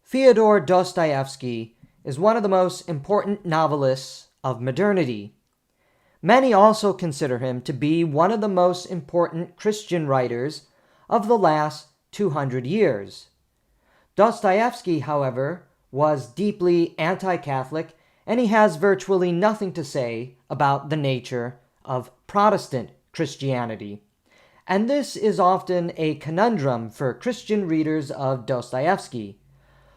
Fyodor Dostoevsky is one of the most important novelists of modernity. Many also consider him to be one of the most important Christian writers of the last 200 years. Dostoevsky, however, was deeply anti-Catholic, and he has virtually nothing to say about the nature of Protestant Christianity. And this is often a conundrum for Christian readers of Dostoevsky.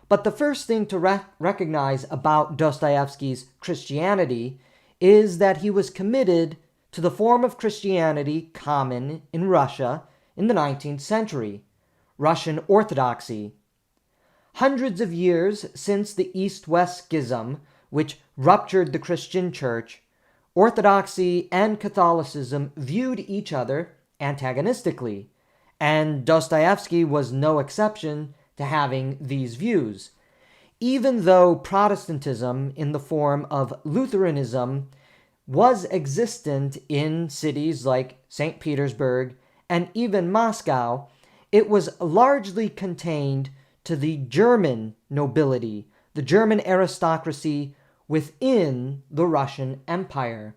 But the first thing to recognize about Dostoevsky's Christianity is that he was committed to the form of Christianity common in Russia in the 19th century, Russian Orthodoxy. Hundreds of years since the East-West Schism, which ruptured the Christian Church, Orthodoxy and Catholicism viewed each other antagonistically, and Dostoevsky was no exception to having these views. Even though Protestantism in the form of Lutheranism was existent in cities like St. Petersburg and even Moscow, it was largely contained to the German nobility, the German aristocracy within the Russian Empire.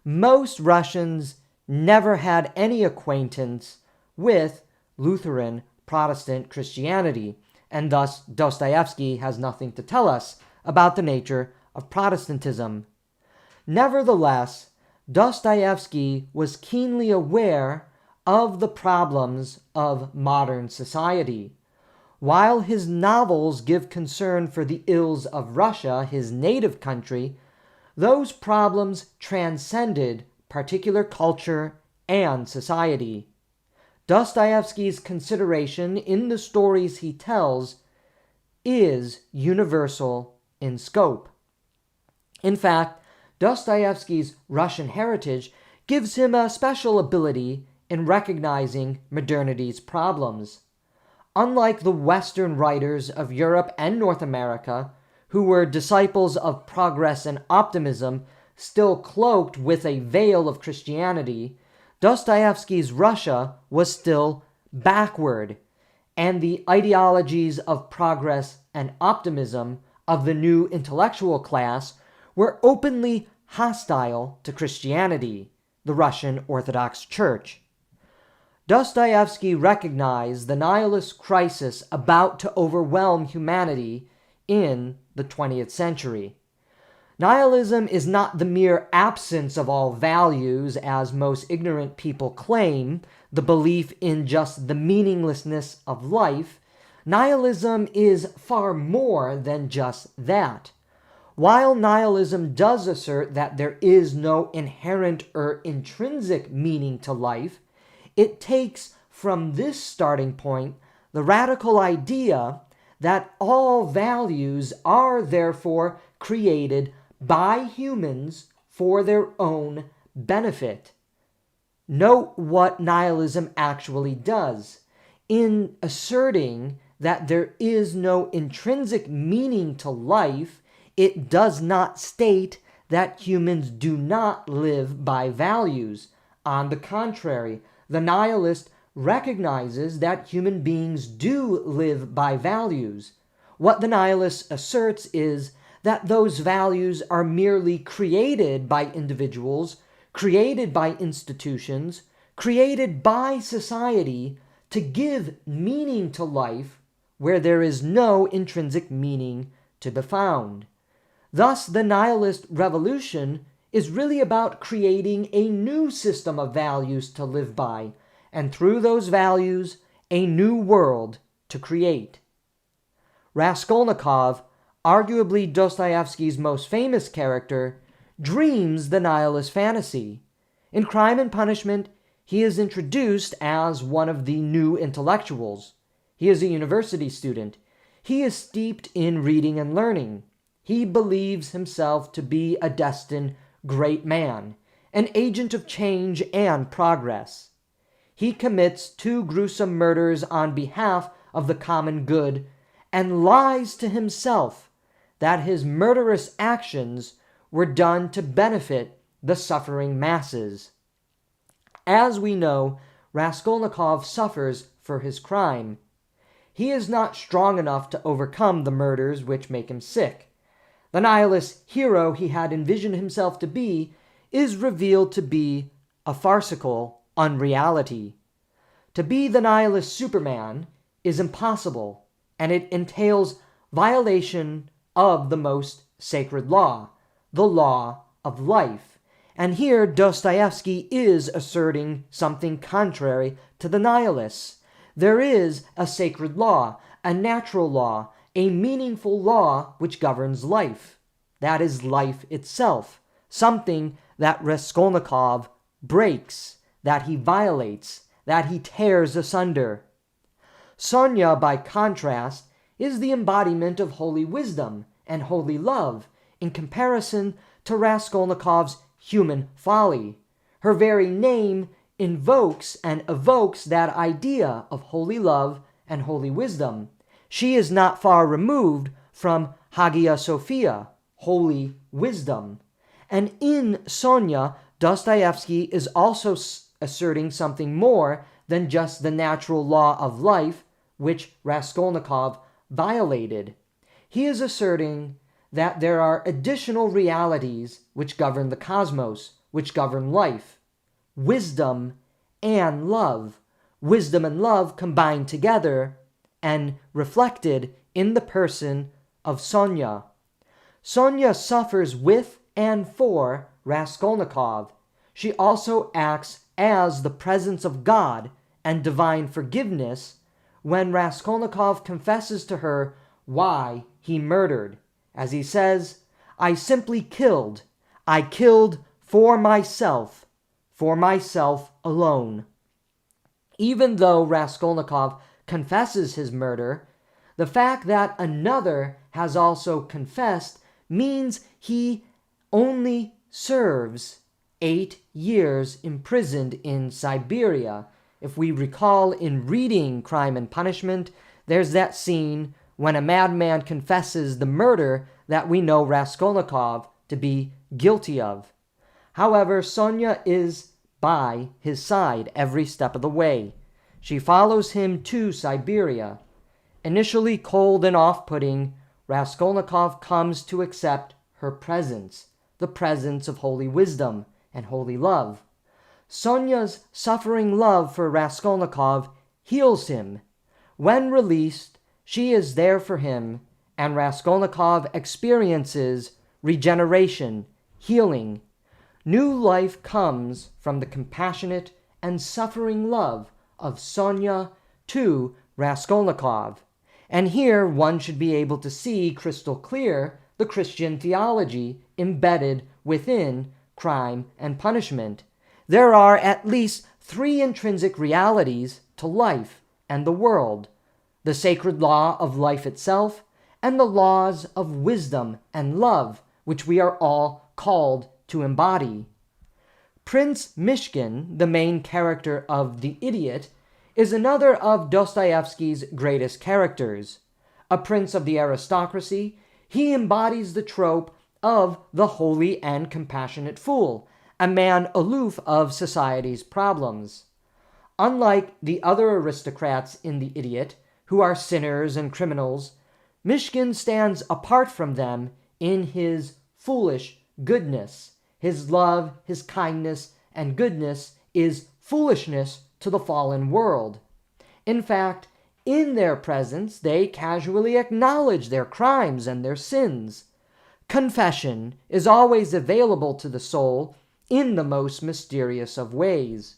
Most Russians never had any acquaintance with Lutheran Protestant Christianity, and thus Dostoevsky has nothing to tell us about the nature of Protestantism. Nevertheless, Dostoevsky was keenly aware of the problems of modern society. While his novels give concern for the ills of Russia, his native country, those problems transcended particular culture and society. Dostoevsky's consideration in the stories he tells is universal in scope. In fact, Dostoevsky's Russian heritage gives him a special ability in recognizing modernity's problems. Unlike the Western writers of Europe and North America, who were disciples of progress and optimism, still cloaked with a veil of Christianity, Dostoevsky's Russia was still backward, and the ideologies of progress and optimism of the new intellectual class were openly hostile to Christianity, the Russian Orthodox Church. Dostoevsky recognized the nihilist crisis about to overwhelm humanity in the 20th century. Nihilism is not the mere absence of all values, as most ignorant people claim, the belief in just the meaninglessness of life. Nihilism is far more than just that. While nihilism does assert that there is no inherent or intrinsic meaning to life, it takes from this starting point the radical idea that all values are therefore created by humans for their own benefit. Note what nihilism actually does. In asserting that there is no intrinsic meaning to life, it does not state that humans do not live by values. On the contrary, the nihilist recognizes that human beings do live by values. What the nihilist asserts is that those values are merely created by individuals, created by institutions, created by society to give meaning to life where there is no intrinsic meaning to be found. Thus, the nihilist revolution is really about creating a new system of values to live by, and through those values, a new world to create. Raskolnikov, arguably Dostoevsky's most famous character, dreams the nihilist fantasy. In Crime and Punishment, he is introduced as one of the new intellectuals. He is a university student. He is steeped in reading and learning. He believes himself to be a destined great man, an agent of change and progress. He commits 2 gruesome murders on behalf of the common good and lies to himself that his murderous actions were done to benefit the suffering masses. As we know, Raskolnikov suffers for his crime. he is not strong enough to overcome the murders which make him sick. The nihilist hero he had envisioned himself to be is revealed to be a farcical unreality. To be the nihilist Superman is impossible, and it entails violation of the most sacred law, the law of life. And here Dostoevsky is asserting something contrary to the nihilists. There is a sacred law, a natural law, a meaningful law which governs life. That is life itself, something that Raskolnikov breaks, that he violates, that he tears asunder. Sonia, by contrast, is the embodiment of holy wisdom and holy love in comparison to Raskolnikov's human folly. Her very name invokes and evokes that idea of holy love and holy wisdom. She is not far removed from Hagia Sophia, holy wisdom. And in Sonia, Dostoevsky is also asserting something more than just the natural law of life, which Raskolnikov violated. He is asserting that there are additional realities which govern the cosmos, which govern life. Wisdom and love. Wisdom and love combined together and reflected in the person of Sonia. Sonia suffers with and for Raskolnikov. She also acts as the presence of God and divine forgiveness when Raskolnikov confesses to her why he murdered. As he says, "I simply killed. I killed for myself alone." Even though Raskolnikov confesses his murder, the fact that another has also confessed means he only serves 8 years imprisoned in Siberia. If we recall in reading Crime and Punishment, there's that scene when a madman confesses the murder that we know Raskolnikov to be guilty of. However, Sonia is by his side every step of the way. She follows him to Siberia. Initially cold and off-putting, Raskolnikov comes to accept her presence, the presence of holy wisdom and holy love. Sonia's suffering love for Raskolnikov heals him. When released, she is there for him, and Raskolnikov experiences regeneration, healing. New life comes from the compassionate and suffering love of Sonia to Raskolnikov. And here one should be able to see crystal clear the Christian theology embedded within Crime and Punishment. There are at least 3 intrinsic realities to life and the world: the sacred law of life itself, and the laws of wisdom and love, which we are all called to embody. Prince Mishkin, the main character of The Idiot, is another of Dostoevsky's greatest characters. A prince of the aristocracy, he embodies the trope of the holy and compassionate fool, a man aloof of society's problems. Unlike the other aristocrats in The Idiot, who are sinners and criminals, Mishkin stands apart from them in his foolish goodness. His love, his kindness, and goodness is foolishness to the fallen world. In fact, in their presence, they casually acknowledge their crimes and their sins. Confession is always available to the soul in the most mysterious of ways.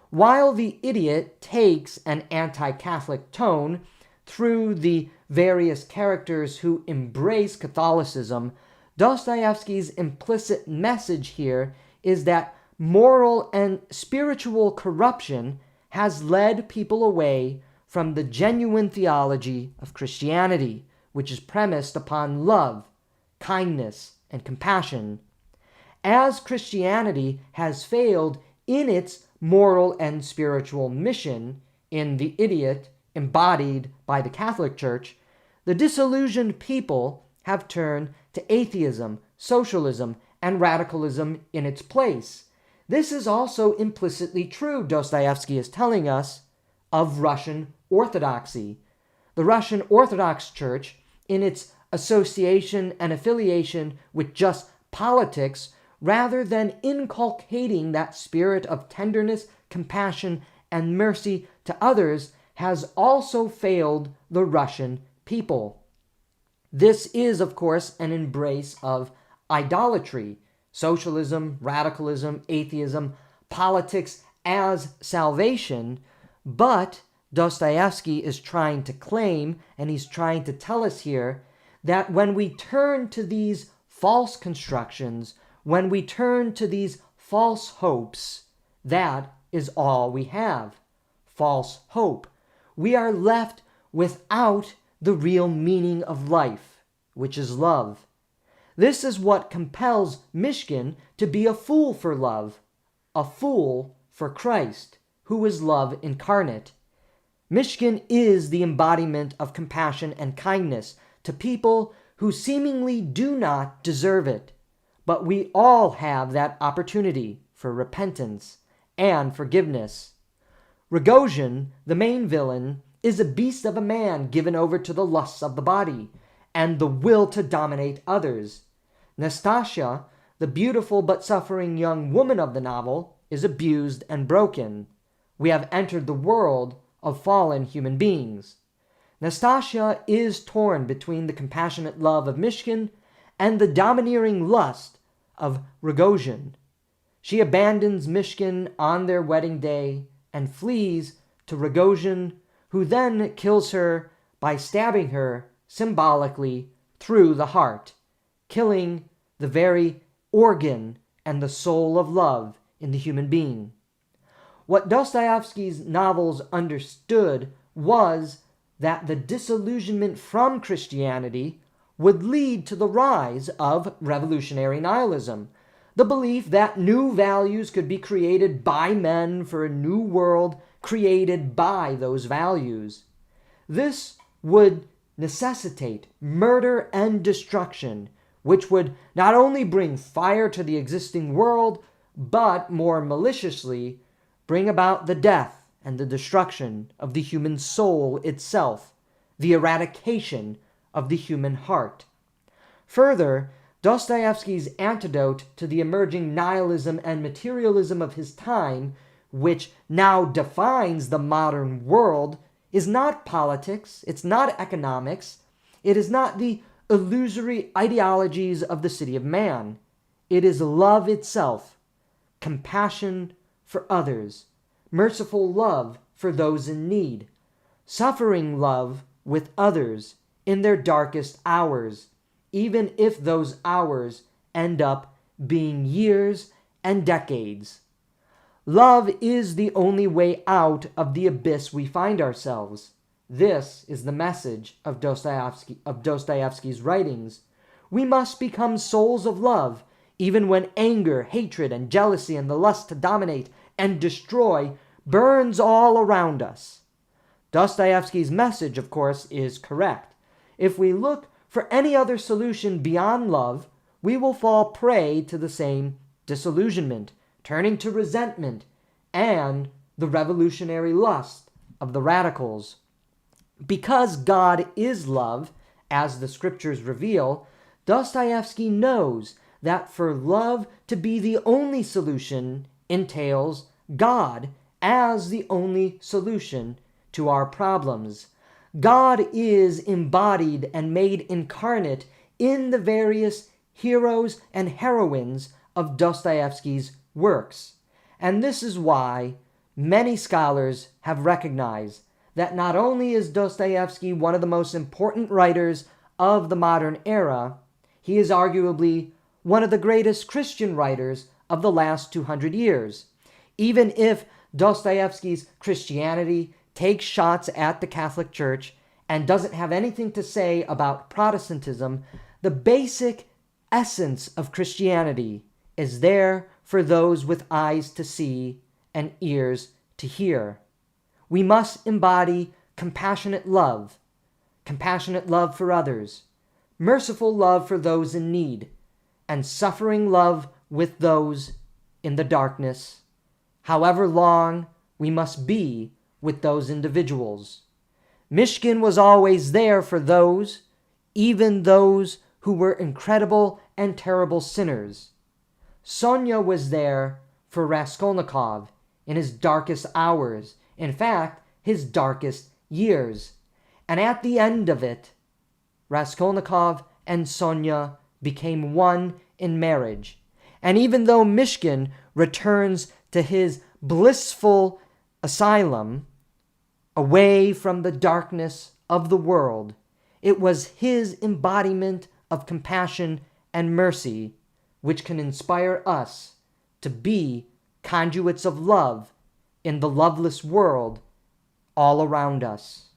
While The Idiot takes an anti-Catholic tone through the various characters who embrace Catholicism, Dostoevsky's implicit message here is that moral and spiritual corruption has led people away from the genuine theology of Christianity, which is premised upon love, kindness, and compassion. As Christianity has failed in its moral and spiritual mission in The Idiot, embodied by the Catholic Church, the disillusioned people have turned to atheism, socialism, and radicalism in its place. This is also implicitly true, Dostoevsky is telling us, of Russian Orthodoxy. the Russian Orthodox Church, in its association and affiliation with just politics, rather than inculcating that spirit of tenderness, compassion, and mercy to others, has also failed the Russian people. This is, of course, an embrace of idolatry, socialism, radicalism, atheism, politics as salvation, but Dostoevsky is trying to claim, and he's trying to tell us here, that when we turn to these false constructions, when we turn to these false hopes, that is all we have. False hope. We are left without the real meaning of life, which is love. This is what compels Mishkin to be a fool for love, a fool for Christ, who is love incarnate. Mishkin is the embodiment of compassion and kindness to people who seemingly do not deserve it. But we all have that opportunity for repentance and forgiveness. Rogozhin, the main villain, is a beast of a man given over to the lusts of the body and the will to dominate others. Nastasia, the beautiful but suffering young woman of the novel, is abused and broken. We have entered the world of fallen human beings. Nastasia is torn between the compassionate love of Mishkin and the domineering lust of Rogozhin. She abandons Mishkin on their wedding day and flees to Rogozhin, who then kills her by stabbing her symbolically through the heart, killing the very organ and the soul of love in the human being. What Dostoevsky's novels understood was that the disillusionment from Christianity would lead to the rise of revolutionary nihilism, the belief that new values could be created by men for a new world created by those values. This would necessitate murder and destruction, which would not only bring fire to the existing world, but more maliciously bring about the death and the destruction of the human soul itself, the eradication of the human heart. Further, Dostoevsky's antidote to the emerging nihilism and materialism of his time, which now defines the modern world, is not politics, it's not economics, it is not the illusory ideologies of the city of man. It is love itself, compassion for others, merciful love for those in need, suffering love with others in their darkest hours, even if those hours end up being years and decades. Love is the only way out of the abyss we find ourselves. This is the message of Dostoevsky's writings. We must become souls of love, even when anger, hatred, and jealousy and the lust to dominate and destroy burns all around us. Dostoevsky's message, of course, is correct. If we look for any other solution beyond love, we will fall prey to the same disillusionment, turning to resentment and the revolutionary lust of the radicals. Because God is love, as the scriptures reveal, Dostoevsky knows that for love to be the only solution entails God as the only solution to our problems. God is embodied and made incarnate in the various heroes and heroines of Dostoevsky's works. And this is why many scholars have recognized that not only is Dostoevsky one of the most important writers of the modern era, he is arguably one of the greatest Christian writers of the last 200 years. Even if Dostoevsky's Christianity takes shots at the Catholic Church and doesn't have anything to say about Protestantism, the basic essence of Christianity is there for those with eyes to see and ears to hear. We must embody compassionate love for others, merciful love for those in need, and suffering love with those in the darkness, however long we must be with those individuals. Mishkin was always there for those, even those who were incredible and terrible sinners. Sonya was there for Raskolnikov in his darkest hours, in fact, his darkest years. And at the end of it, Raskolnikov and Sonya became one in marriage. And even though Mishkin returns to his blissful asylum, away from the darkness of the world, it was his embodiment of compassion and mercy which can inspire us to be conduits of love in the loveless world all around us.